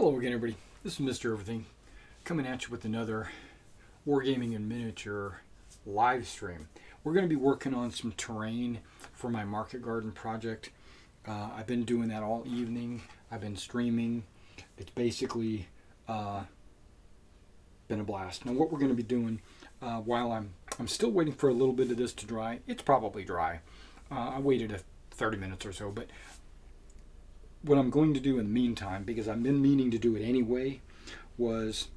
Hello again, everybody. This is Mr. Everything coming at you with another Wargaming in Miniature live stream. We're going to be working on some terrain for my market garden project. I've been doing that all evening. I've been streaming. It's basically been a blast. Now, what we're going to be doing while I'm still waiting for a little bit of this to dry. It's probably dry. I waited 30 minutes or so, but what I'm going to do in the meantime, because I've been meaning to do it anyway, was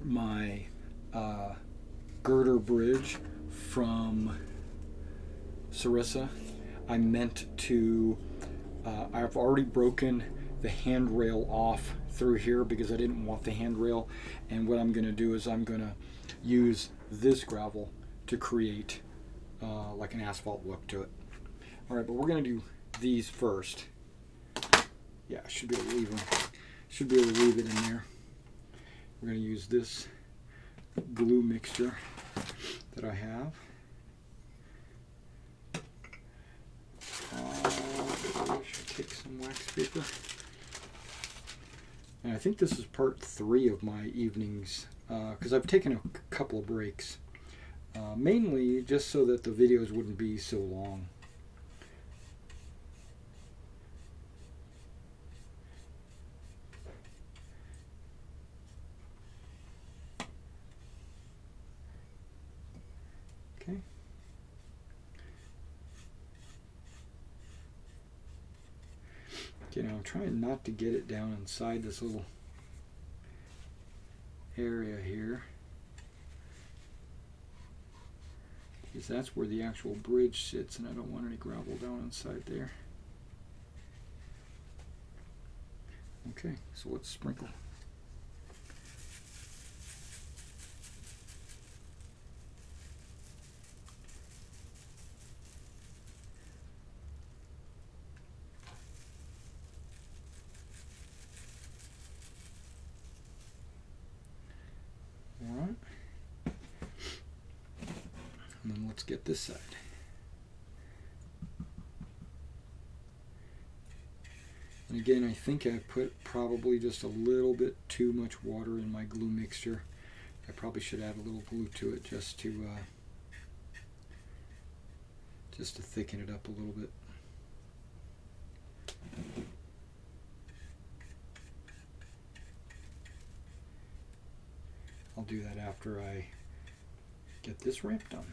my girder bridge from Sarissa. I meant to, I've already broken the handrail off through here because I didn't want the handrail, and what I'm going to do is I'm going to use this gravel to create like an asphalt look to it. Alright, but we're going to do these first. Yeah, I should be able to leave them. Should be able to leave it in there. We're going to use this glue mixture that I have. I should take some wax paper. And I think this is part 3 of my evenings because I've taken a couple of breaks. Mainly just so that the videos wouldn't be so long. Okay. Okay, now I'm trying not to get it down inside this little area here, because that's where the actual bridge sits and I don't want any gravel down inside there. Okay, so let's sprinkle. Alright. And then let's get this side. And again, I think I put probably just a little bit too much water in my glue mixture. I probably should add a little glue to it just to thicken it up a little bit. I'll do that after I get this ramp done.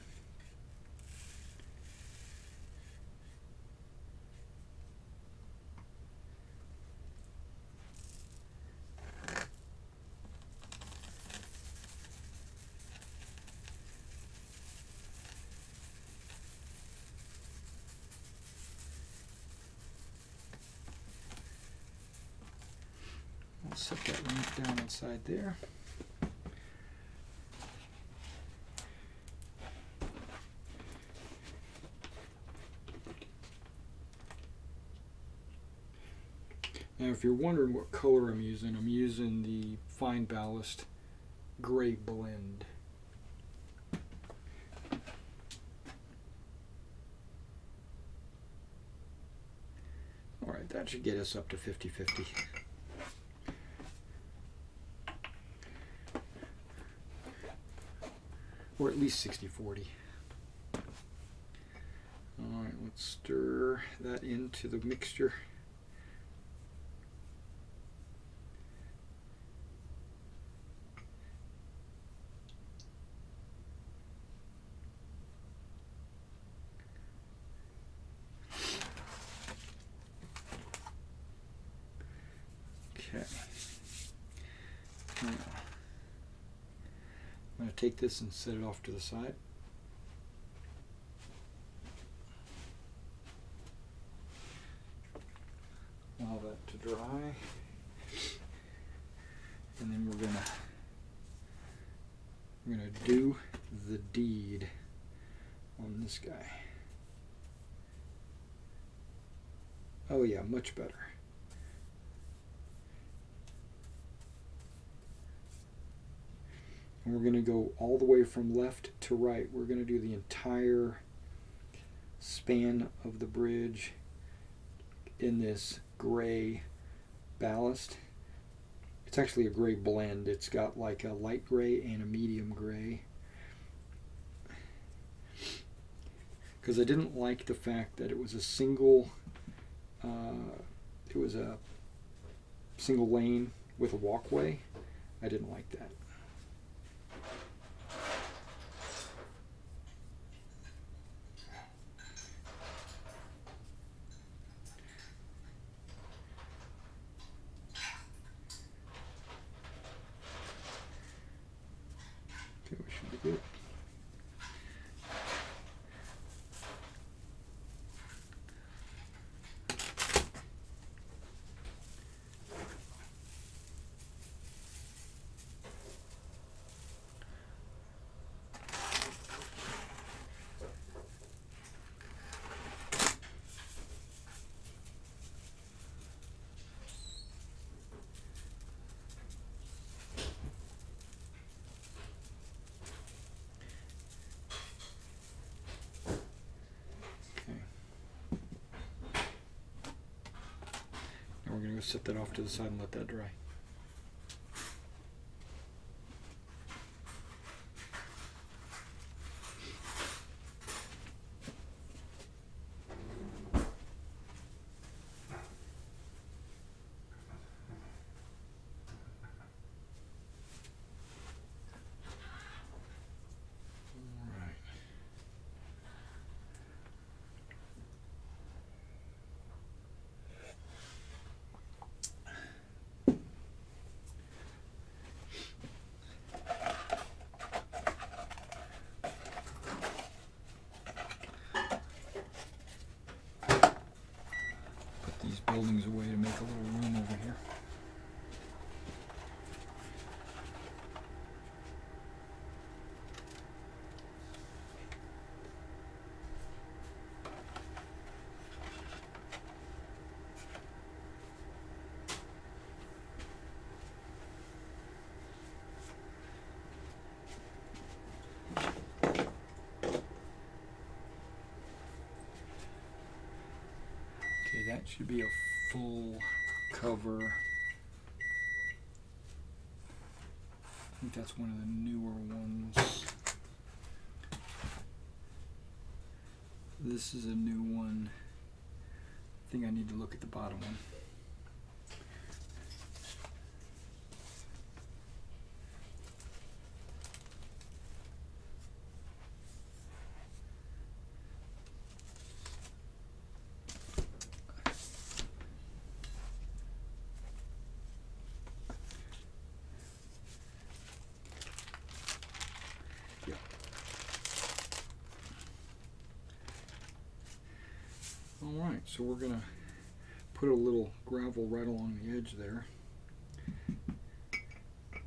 I'll set that ramp down inside there. Now, if you're wondering what color I'm using the Fine Ballast Gray Blend. Alright, that should get us up to 50-50. Or at least 60-40. Alright, let's stir that into the mixture. Okay. Now, I'm going to take this and set it off to the side. Allow that to dry. And then we're gonna do the deed on this guy. Oh yeah, much better. And we're going to go all the way from left to right. We're going to do the entire span of the bridge in this gray ballast. It's actually a gray blend. It's got like a light gray and a medium gray. Because I didn't like the fact that it was a single lane with a walkway. I didn't like that. Okay, we should be good. We're going to go set that off to the side and let that dry. Buildings away to make a little room over here. Okay, that should be a full cover. I think that's one of the newer ones. This is a new one. I think I need to look at the bottom one. Alright, so we're going to put a little gravel right along the edge there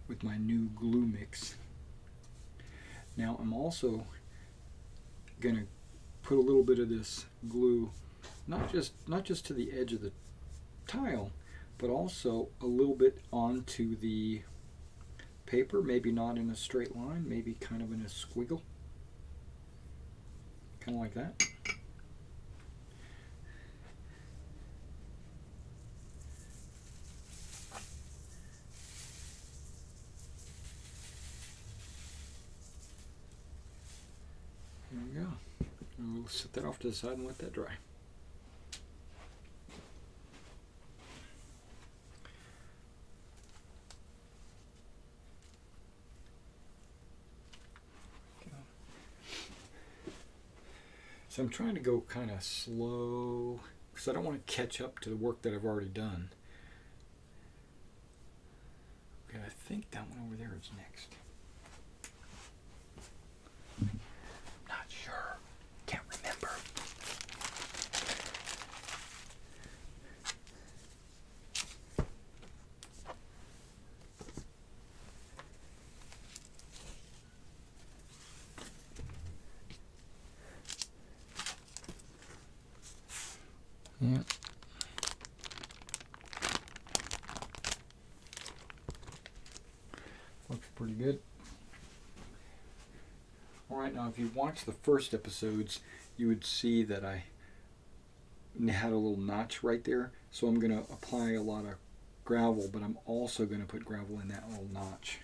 with my new glue mix. Now I'm also going to put a little bit of this glue not just to the edge of the tile, but also a little bit onto the paper, maybe not in a straight line, maybe kind of in a squiggle. Kind of like that. There we go. And we'll set that off to the side and let that dry. So I'm trying to go kind of slow because I don't want to catch up to the work that I've already done. Okay, I think that one over there is next. Not sure. Can't remember. Yeah. Looks pretty good. Alright, now if you watched the first episodes, you would see that I had a little notch right there. So I'm going to apply a lot of gravel, but I'm also going to put gravel in that little notch.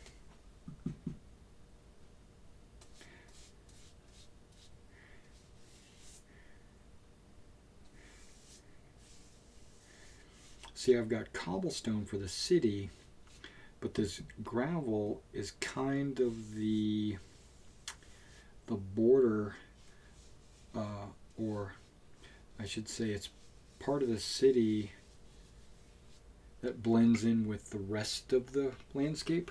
See, I've got cobblestone for the city, but this gravel is kind of the border, or I should say it's part of the city that blends in with the rest of the landscape.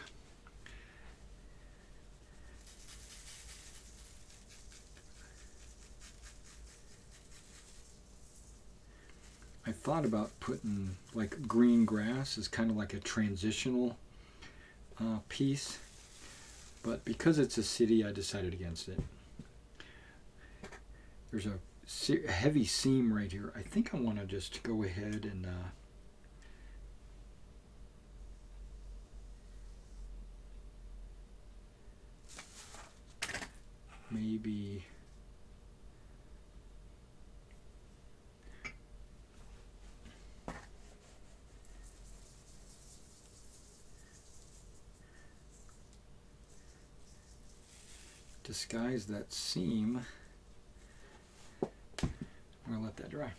I thought about putting like green grass as kind of like a transitional piece, but because it's a city, I decided against it. There's a heavy seam right here. I think I want to just go ahead and maybe disguise that seam. I'm going to let that dry.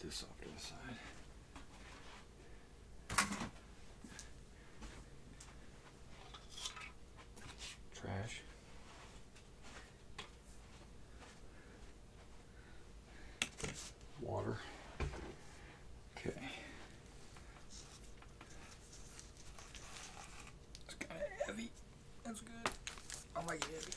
This off to the side. Trash. Water. Okay. It's kind of heavy. That's good. I like it heavy.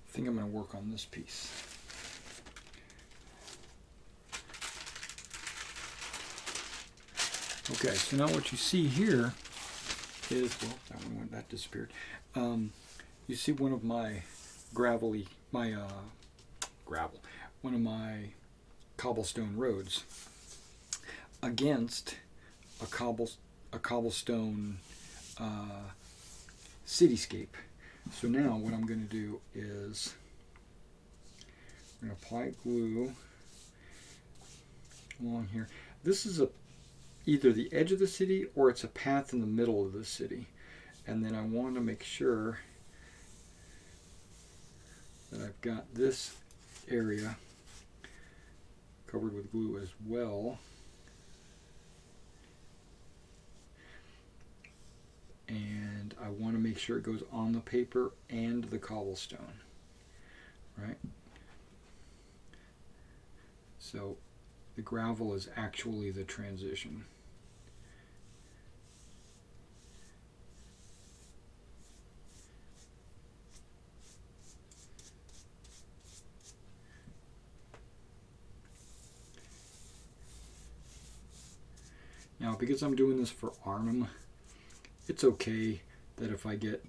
I think I'm going to work on this piece. Okay, so now what you see here is, well, that disappeared. You see one of my one of my cobblestone roads against a cobblestone cityscape. So now what I'm going to do is I'm going to apply glue along here. This is either the edge of the city or it's a path in the middle of the city. And then I want to make sure that I've got this area covered with glue as well. And I want to make sure it goes on the paper and the cobblestone, right? So the gravel is actually the transition. Now, because I'm doing this for Arnhem, it's okay that if I get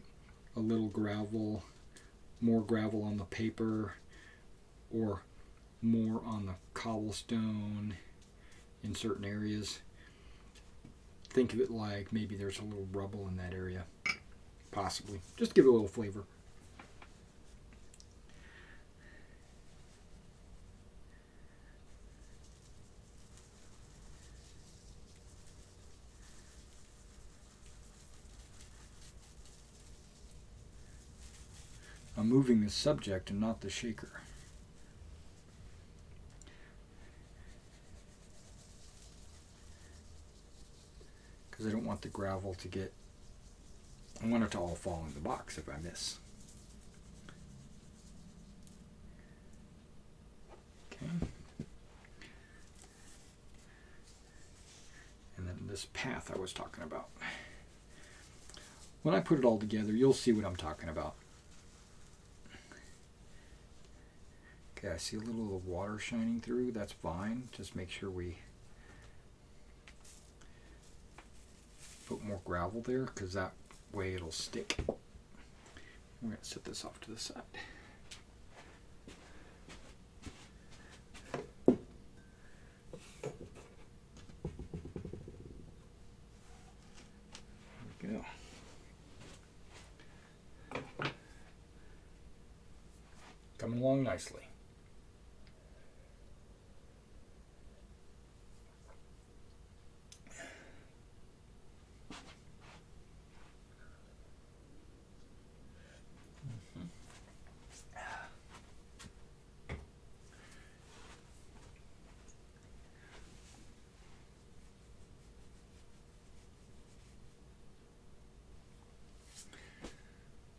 a little gravel, more gravel on the paper, or more on the cobblestone in certain areas. Think of it like maybe there's a little rubble in that area. Possibly. Just give it a little flavor. I'm moving the subject and not the shaker. Because I don't want the gravel to get, I want it to all fall in the box if I miss. Okay. And then this path I was talking about. when I put it all together, you'll see what I'm talking about. Okay, I see a little of the water shining through. That's fine. Just make sure we put more gravel there, because that way it'll stick. We're going to set this off to the side. There we go. Coming along nicely.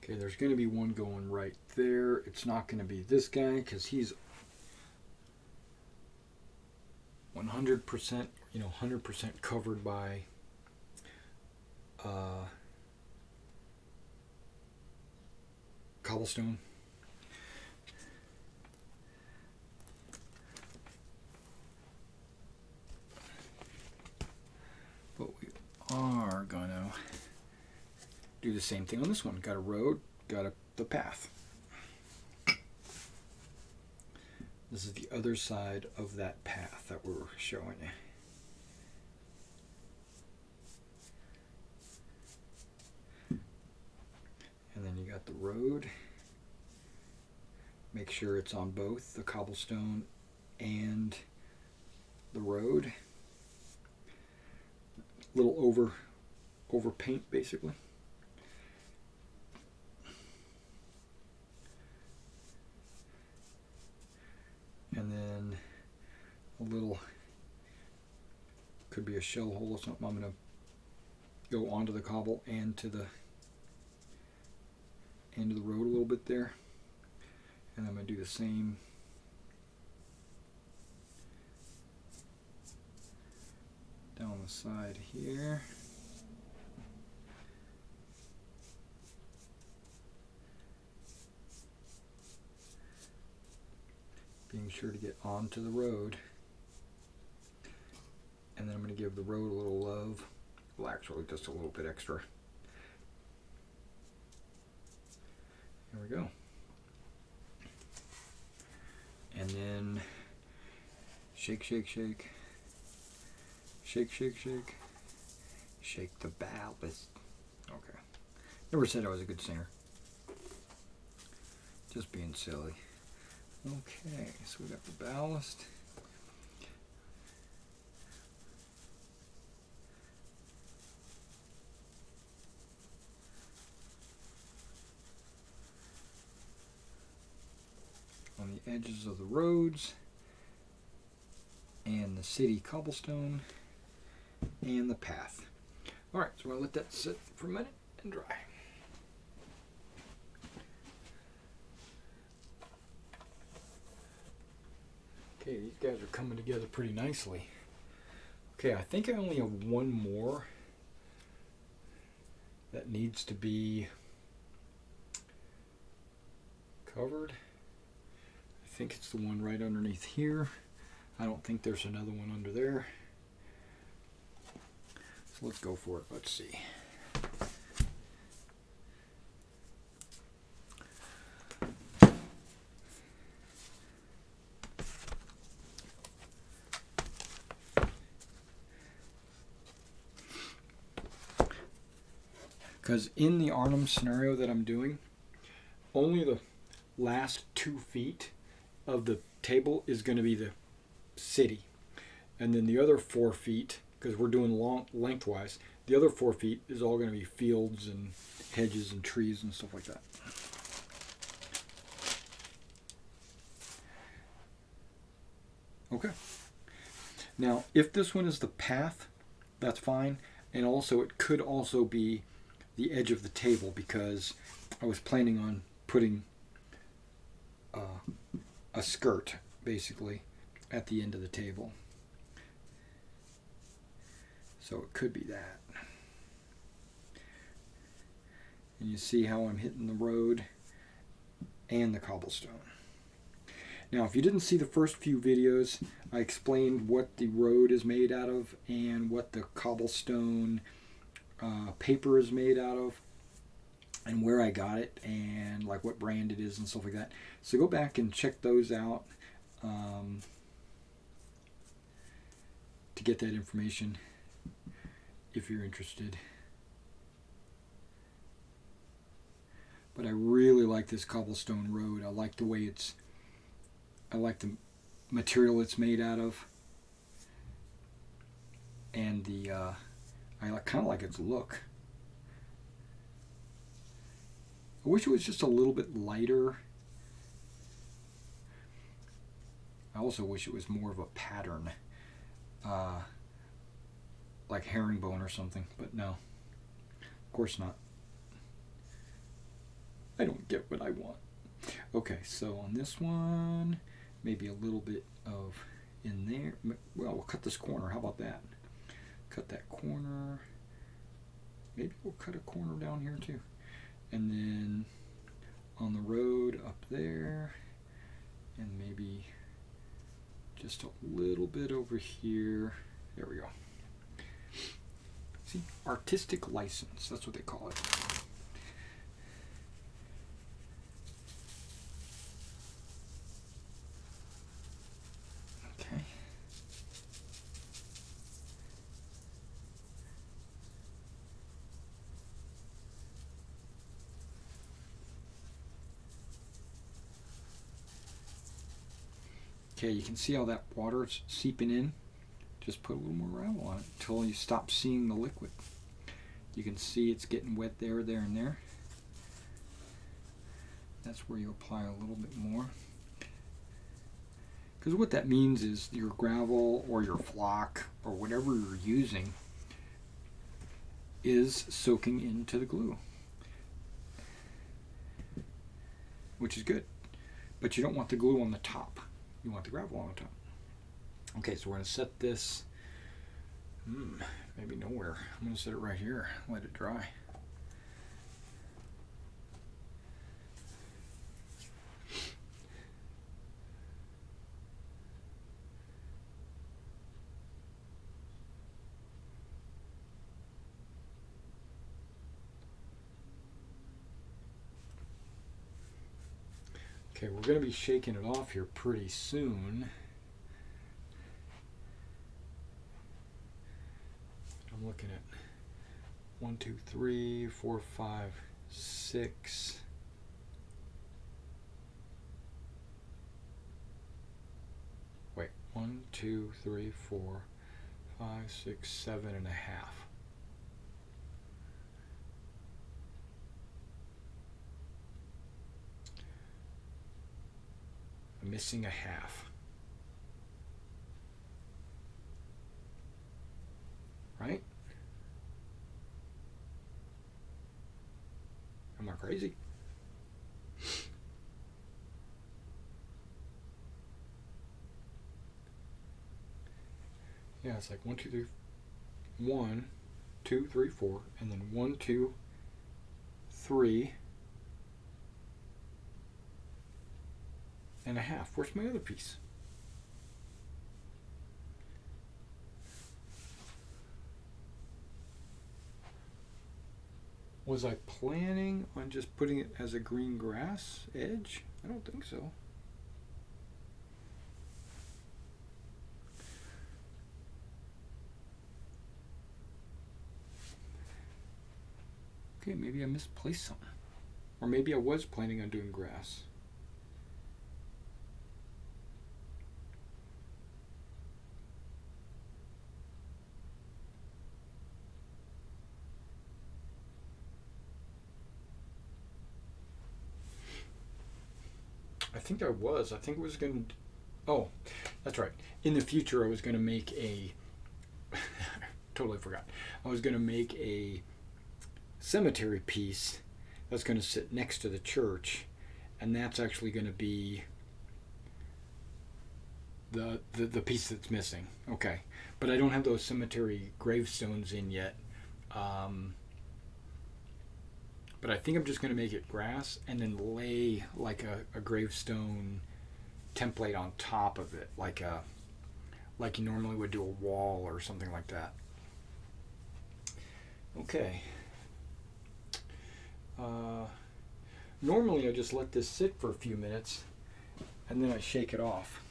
Okay, there's going to be one going right there. It's not going to be this guy because he's 100%, 100% covered by cobblestone. But we are going to do the same thing on this one. Got a road, got the path. This is the other side of that path that we're showing you. And then you got the road. Make sure it's on both the cobblestone and the road. Little over paint basically. And then a little, could be a shell hole or something. I'm going to go onto the cobble and to the end of the road a little bit there. And I'm going to do the same down the side here. Being sure to get onto the road. And then I'm going to give the road a little love. Well, actually, just a little bit extra. There we go. And then shake, shake, shake. Shake, shake, shake. Shake the ballast. Okay. Never said I was a good singer. Just being silly. Okay, so we got the ballast. On the edges of the roads, and the city cobblestone, and the path. Alright, so we're going to let that sit for a minute and dry. Okay, these guys are coming together pretty nicely. Okay, I think I only have one more that needs to be covered. I think it's the one right underneath here. I don't think there's another one under there. So let's go for it. Let's see. Because in the Arnhem scenario that I'm doing, only the last 2 feet of the table is going to be the city. And then the other 4 feet, because we're doing lengthwise, the other 4 feet is all going to be fields and hedges and trees and stuff like that. Okay. Now, if this one is the path, that's fine. And also, it could also be the edge of the table, because I was planning on putting a skirt, basically, at the end of the table. So it could be that. And you see how I'm hitting the road and the cobblestone. Now, if you didn't see the first few videos, I explained what the road is made out of and what the cobblestone paper is made out of and where I got it and like what brand it is and stuff like that. So go back and check those out to get that information if you're interested. But I really like this cobblestone road. I like the way I like the material it's made out of. And I kind of like its look. I wish it was just a little bit lighter. I also wish it was more of a pattern. Like herringbone or something, but no. Of course not. I don't get what I want. Okay, so on this one, maybe a little bit of in there. Well, we'll cut this corner. How about that? Cut that corner. Maybe we'll cut a corner down here too. And then on the road up there, and maybe just a little bit over here. There we go. See, artistic license, that's what they call it. Okay. Okay, you can see how that water's seeping in. Just put a little more gravel on it until you stop seeing the liquid. You can see it's getting wet there, there, and there. That's where you apply a little bit more. Because what that means is your gravel or your flock or whatever you're using is soaking into the glue. Which is good. But you don't want the glue on the top. You want the gravel on the top. Okay, so we're going to set this, maybe nowhere. I'm going to set it right here, let it dry. Okay, we're going to be shaking it off here pretty soon. I'm looking at 1, 2, 3, 4, 5, 6. Wait, 1, 2, 3, 4, 5, 6, 7 and a half. I'm missing a half. Right? Am I crazy? Yeah, it's like 1, 2, 3, 1, 2, 3, 4, and then 1, 2, 3 and a half. Where's my other piece? Was I planning on just putting it as a green grass edge? I don't think so. Okay, maybe I misplaced something. Or maybe I was planning on doing grass. I think I was. I think it was going to... Oh, that's right. In the future, I was going to make a... totally forgot. I was going to make a cemetery piece that's going to sit next to the church, and that's actually going to be the piece that's missing. Okay. But I don't have those cemetery gravestones in yet. But I think I'm just going to make it grass and then lay like a gravestone template on top of it, like you normally would do a wall or something like that. Okay. Normally I just let this sit for a few minutes and then I shake it off.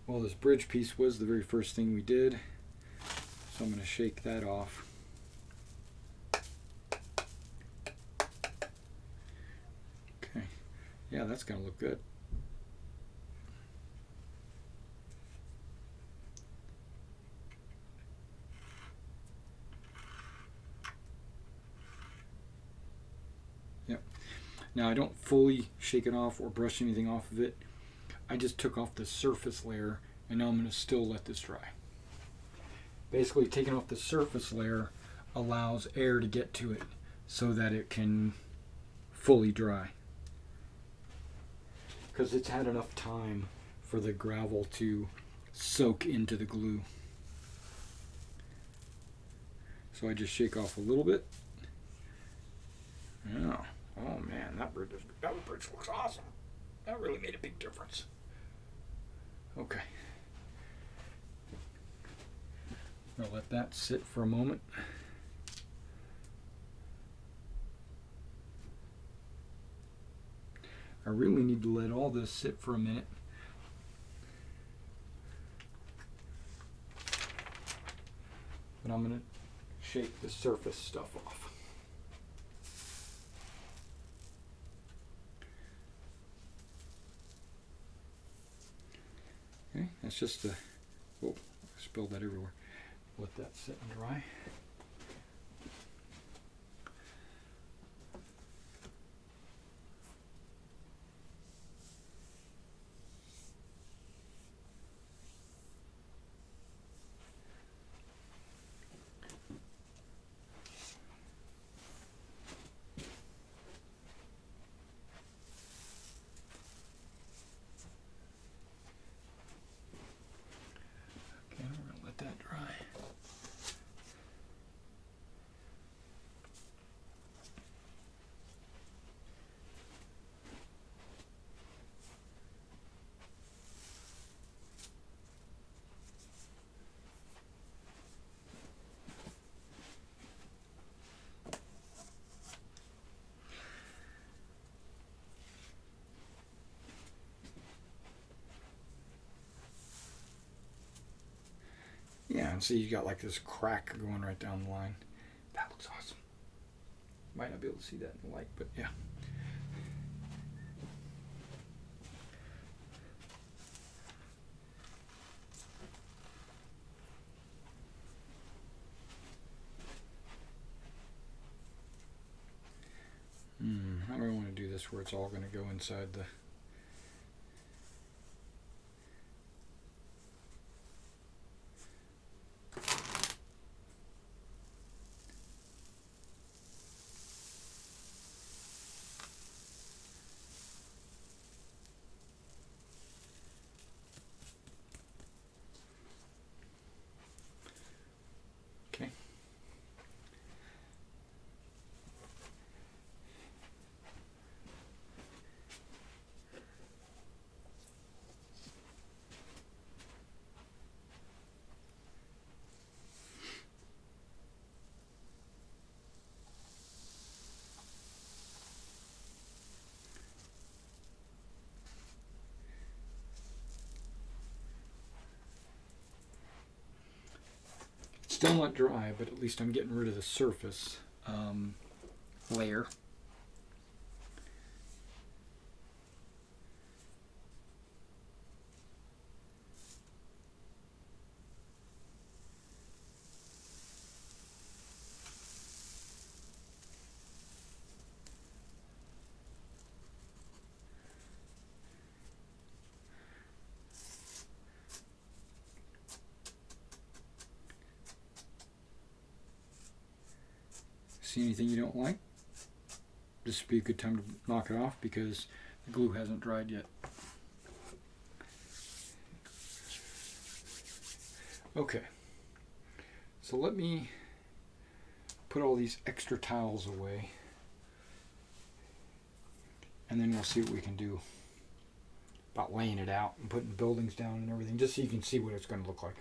Well, this bridge piece was the very first thing we did, so I'm going to shake that off. Okay, yeah, that's going to look good. Yep. Now I don't fully shake it off or brush anything off of it. I just took off the surface layer, and now I'm going to still let this dry. Basically, taking off the surface layer allows air to get to it so that it can fully dry. Because it's had enough time for the gravel to soak into the glue. So I just shake off a little bit. Yeah. Oh man, that bridge looks awesome. That really made a big difference. Okay. I'll let that sit for a moment. I really need to let all this sit for a minute. But I'm going to shake the surface stuff off. Okay, that's just a, oh, I spilled that everywhere. Let that sit and dry. Okay, we're going to let that dry. Yeah, and see you got like this crack going right down the line. That looks awesome. Might not be able to see that in the light, but yeah. How do I want to do this where it's all going to go inside the... Okay. Still not dry, but at least I'm getting rid of the surface layer. See anything you don't like? This would be a good time to knock it off because the glue hasn't dried yet. Okay, so let me put all these extra tiles away, and then we'll see what we can do about laying it out and putting buildings down and everything, just so you can see what it's going to look like.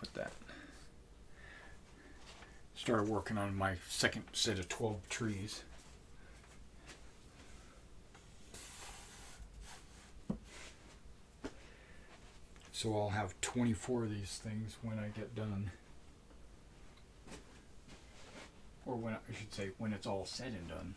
Put that. Started working on my second set of 12 trees. So I'll have 24 of these things when I get done. Or when, I should say, when it's all said and done.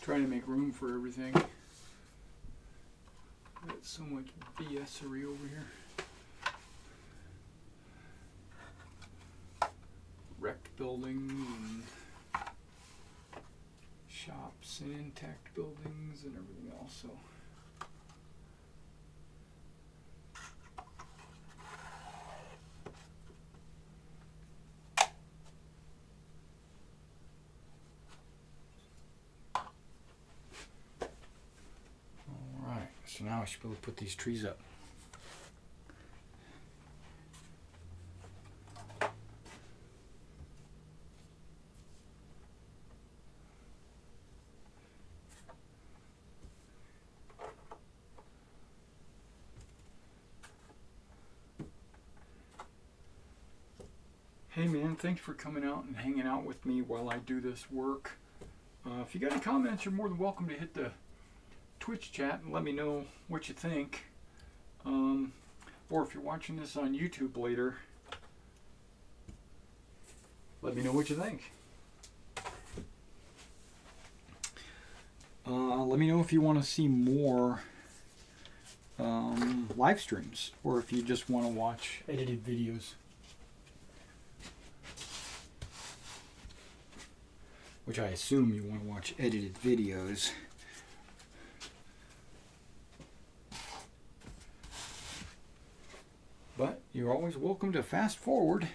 Trying to make room for everything. Got so much BS-ery over here. Wrecked buildings and shops and intact buildings and everything else. So. So now I should be able to put these trees up. Hey man, thanks for coming out and hanging out with me while I do this work. If you got any comments, you're more than welcome to hit the Twitch chat and let me know what you think, or if you're watching this on YouTube later, let me know what you think. Let me know if you want to see more live streams, or if you just want to watch edited videos, which I assume you want to watch edited videos. But you're always welcome to fast forward.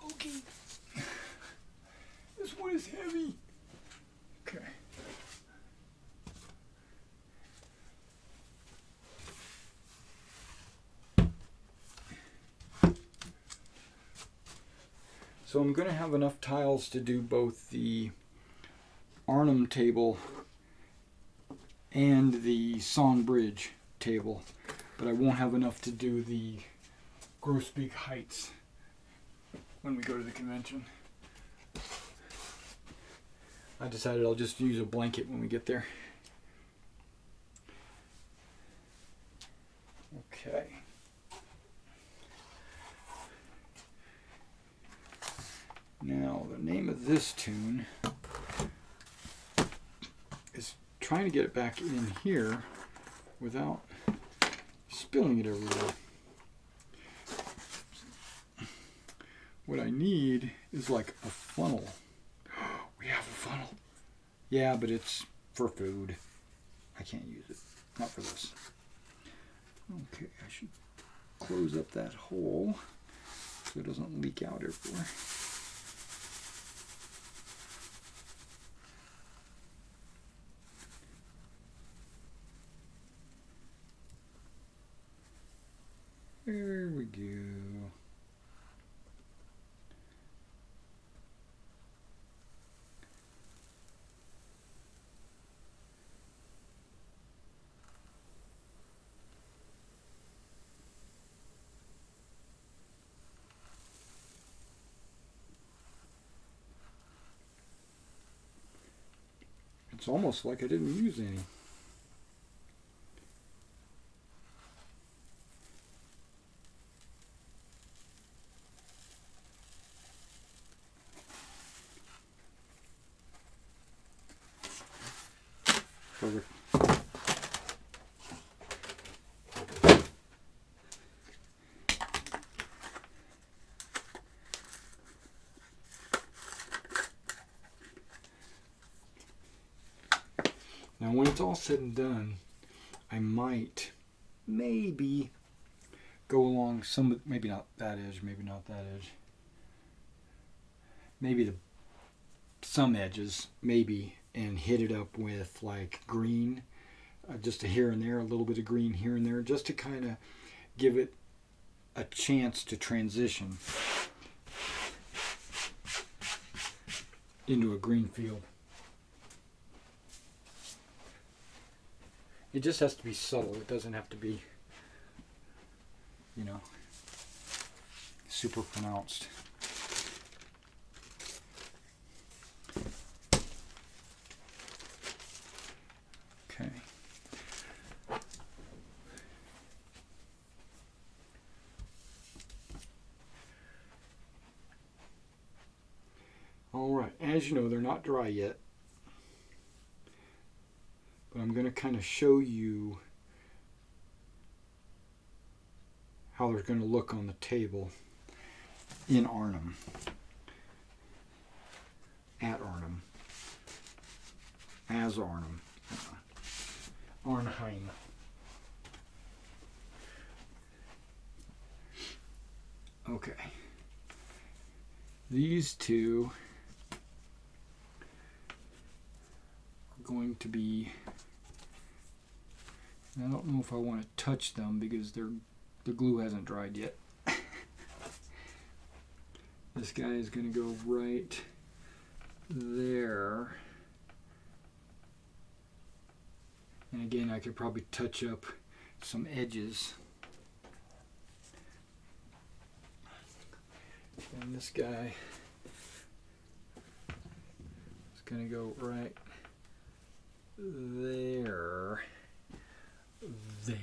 Okay. This one is heavy. Okay. So I'm going to have enough tiles to do both the Arnhem table and the Son.Veghel table, but I won't have enough to do the Grosbeak Heights when we go to the convention. I decided I'll just use a blanket when we get there. Okay. Now, the name of this tune is trying to get it back in here without spilling it everywhere. What I need is like a funnel. We have a funnel. Yeah, but it's for food. I can't use it. Not for this. Okay, I should close up that hole so it doesn't leak out everywhere. There we go. It's almost like I didn't use any. Perfect. Now when it's all said and done, I might, maybe, go along some, maybe not that edge, maybe not that edge. Maybe some edges, maybe, and hit it up with like green, just a here and there, a little bit of green here and there, just to kind of give it a chance to transition into a green field. It just has to be subtle. It doesn't have to be, super pronounced. Okay. All right. As you know, they're not dry yet. But I'm going to kind of show you how they're going to look on the table in Arnhem, at Arnhem, as Arnhem, Arnheim. Okay. These two are going to be, I don't know if I want to touch them because the glue hasn't dried yet. This guy is going to go right there. And again, I could probably touch up some edges. And this guy is going to go right there. There.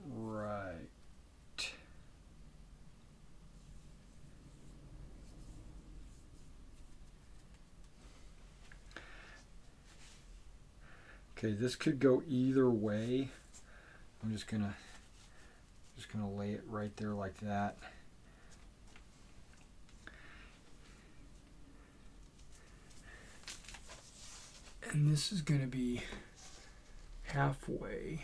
Right. Okay, this could go either way. I'm just gonna lay it right there like that. And this is going to be halfway.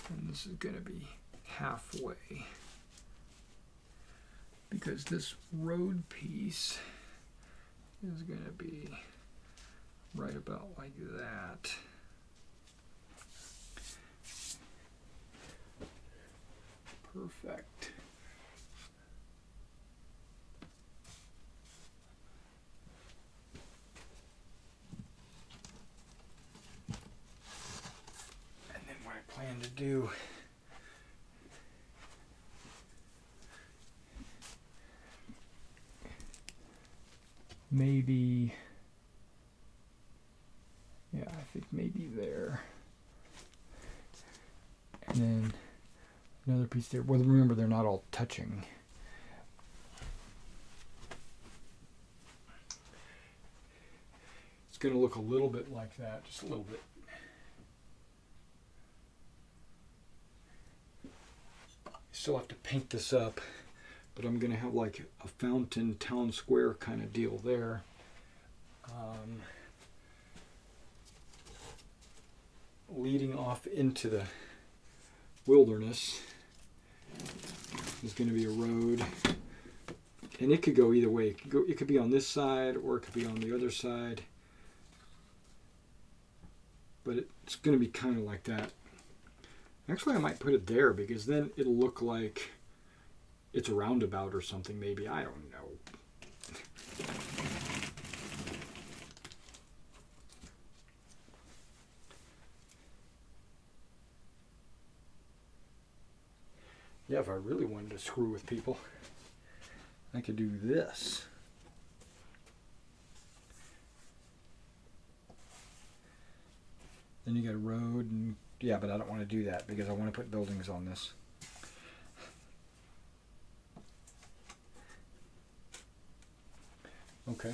And this is going to be halfway. Because this road piece is going to be right about like that. Perfect. Plan to do maybe, yeah, I think maybe there, and then another piece there. Well, remember, they're not all touching. It's going to look a little bit like that, just a little bit. Still have to paint this up, but I'm gonna have like a fountain town square kind of deal there. Leading off into the wilderness is going to be a road, and it could go either way. It could be on this side or it could be on the other side, but it's going to be kind of like that. Actually, I might put it there because then it'll look like it's a roundabout or something, maybe. I don't know. Yeah, if I really wanted to screw with people, I could do this. Then you got a road, and yeah, but I don't want to do that because I want to put buildings on this. Okay.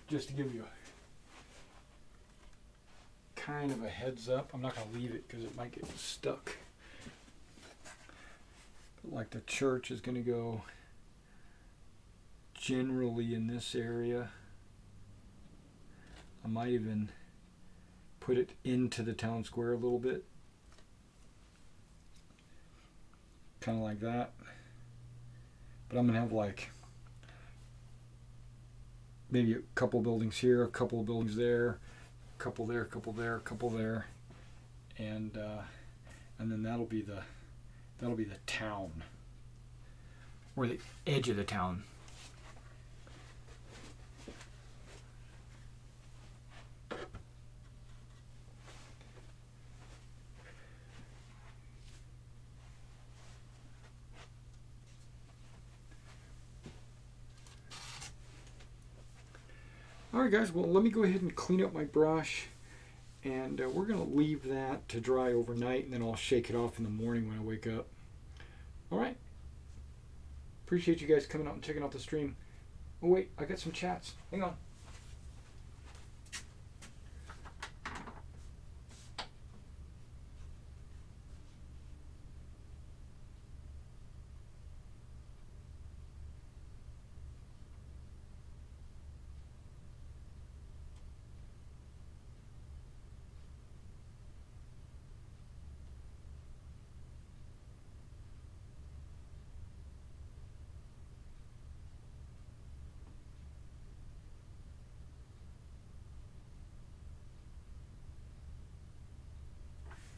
Just to give you a kind of a heads up, I'm not going to leave it because it might get stuck. Like the church is going to go generally in this area. I might even put it into the town square a little bit. Kind of like that. But I'm going to have like maybe a couple buildings here, a couple of buildings there, a couple there, a couple there, a couple there. And then that'll be the town, or the edge of the town. Alright guys, well let me go ahead and clean up my brush, and we're going to leave that to dry overnight, and then I'll shake it off in the morning when I wake up. Alright. Appreciate you guys coming out and checking out the stream. Oh wait, I got some chats. Hang on.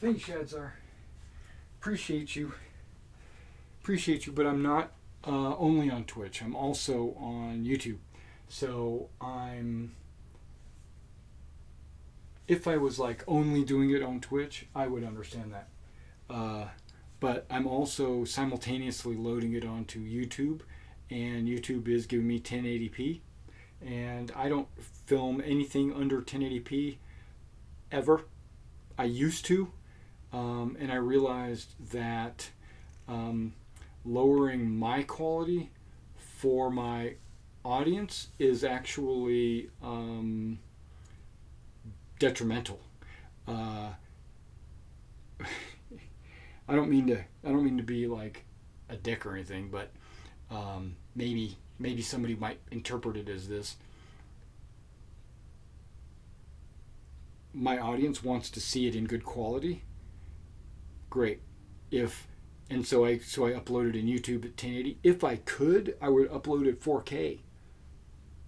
Thanks, Shadzar. Appreciate you, but I'm not only on Twitch. I'm also on YouTube. So if I was like only doing it on Twitch, I would understand that. But I'm also simultaneously loading it onto YouTube, and YouTube is giving me 1080p, and I don't film anything under 1080p ever. I used to. And I realized that lowering my quality for my audience is actually detrimental. I don't mean to be like a dick or anything, but maybe somebody might interpret it as this. My audience wants to see it in good quality. Great. So I uploaded in YouTube at 1080. If I could, I would upload at 4K.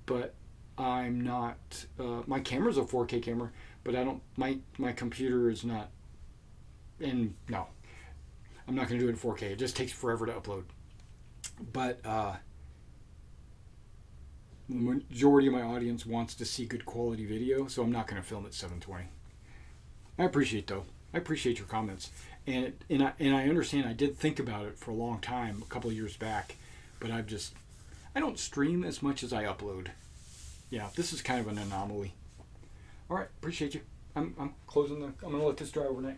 But I'm not. My camera's a 4K camera, but I don't. My computer is not. And no, I'm not going to do it in 4K. It just takes forever to upload. But the majority of my audience wants to see good quality video, so I'm not going to film at 720. I appreciate your comments. And I understand. I did think about it for a long time, a couple of years back, but I don't stream as much as I upload. Yeah, this is kind of an anomaly. All right, appreciate you. I'm gonna let this dry overnight.